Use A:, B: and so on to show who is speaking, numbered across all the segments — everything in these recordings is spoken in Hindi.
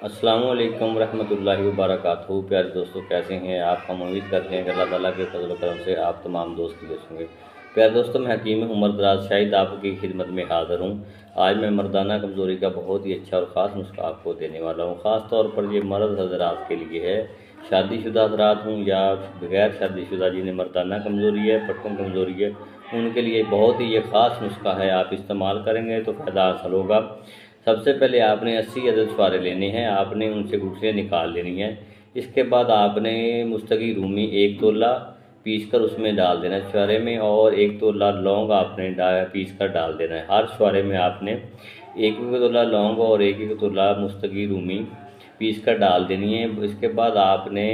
A: अस्सलामुअलैकुम रहमतुल्लाहि व बरकातहू। प्यारे दोस्तों, कैसे हैं आप? हम उम्मीद करते हैं कि अल्लाह ताला के फजल व करम से आप तमाम दोस्त खुश होंगे। प्यारे दोस्तों, मैं हकीम उमर दराज शाहिद आपकी खिदमत में हाज़िर हूँ। आज मैं मर्दाना कमज़ोरी का बहुत ही अच्छा और ख़ास नुस्खा आपको देने वाला हूँ। ख़ास तौर पर ये मर्द हज़रात के लिए है, शादीशुदा हज़रात हों या बगैर शादीशुदा जिन्हें मर्दाना कमज़ोरी है, पटकन कमज़ोरी है, उनके लिए बहुत ही ये ख़ास नुस्खा है। आप इस्तेमाल करेंगे तो फ़ायदा हासिल होगा। सबसे पहले आपने 80 अदद छुहारे लेने हैं, आपने उनसे गुठलियाँ निकाल लेनी हैं। इसके बाद आपने मुस्तगी रूमी 1 तोला पीस कर उसमें डाल देना है छुहारे में, और 1 तोला लौंग आपने पीस कर डाल देना है। हर छुहारे में आपने 1-1 तोला लौंग और 1-1 तोला मुस्तगी रूमी पीस कर डाल देनी है। इसके बाद आपने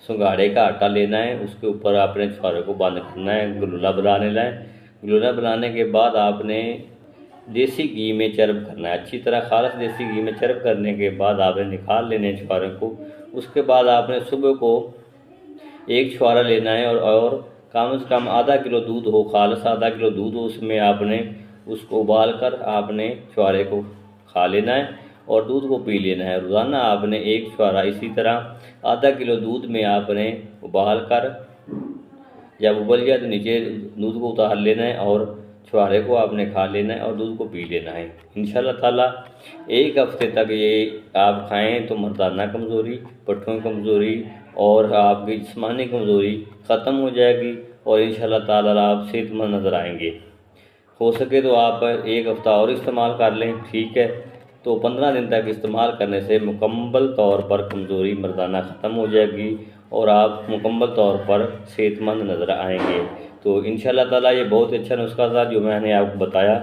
A: सुंघाड़े का आटा लेना है, उसके ऊपर आपने छुहारे को बंद करना है, गलूला बना लेना है। गलूला बनाने के बाद आपने देसी घी में चर्ब करना है। अच्छी तरह खालस देसी घी में चर्ब करने के बाद आपने निकाल लेने हैं छुहारे को। उसके बाद आपने सुबह को 1 छुहारा लेना है, और कम से कम आधा किलो दूध हो, खालस आधा किलो दूध हो, उसमें आपने उसको उबाल कर आपने छुहारे को खा लेना है और दूध को पी लेना है। रोज़ाना आपने 1 छुहारा इसी तरह आधा किलो दूध में आपने उबाल कर, जब उबल जाए तो नीचे दूध को उतार लेना है और छुहारे को आपने खा लेना है और दूध को पी लेना है। इंशाल्लाह ताला 1 हफ्ते तक ये आप खाएं तो मर्दाना कमज़ोरी, पट्ठों की कमज़ोरी और आपकी जिस्मानी कमज़ोरी ख़त्म हो जाएगी और इंशाल्लाह ताला आप सेहतमंद नज़र आएंगे। हो सके तो आप 1 हफ़्ता और इस्तेमाल कर लें, ठीक है। तो 15 दिन तक इस्तेमाल करने से मुकम्मल तौर पर कमज़ोरी मर्दाना ख़त्म हो जाएगी और आप मुकम्मल तौर पर सेहतमंद नज़र आएंगे। तो इंशाल्लाह ताला ये बहुत अच्छा नुस्खा था जो मैंने आपको बताया।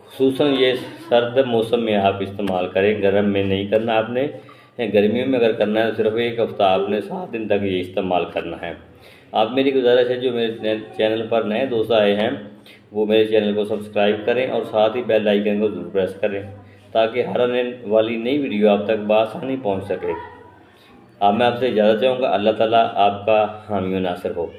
A: खुसूसन ये सर्द मौसम में आप इस्तेमाल करें, गर्म में नहीं करना आपने। गर्मियों में अगर करना है तो सिर्फ 1 हफ़्ता आपने 7 दिन तक ये इस्तेमाल करना है। आप मेरी गुजारिश है, जो मेरे चैनल पर नए दोस्त आए हैं वो मेरे चैनल को सब्सक्राइब करें और साथ ही बेल आइकन को ज़रूर प्रेस करें ताकि हर आने वाली नई वीडियो आप तक बआसानी पहुंच सके। अब मैं आपसे इजाज़त चाहूँगा। अल्लाह ताला आपका हामी व नासिर हो।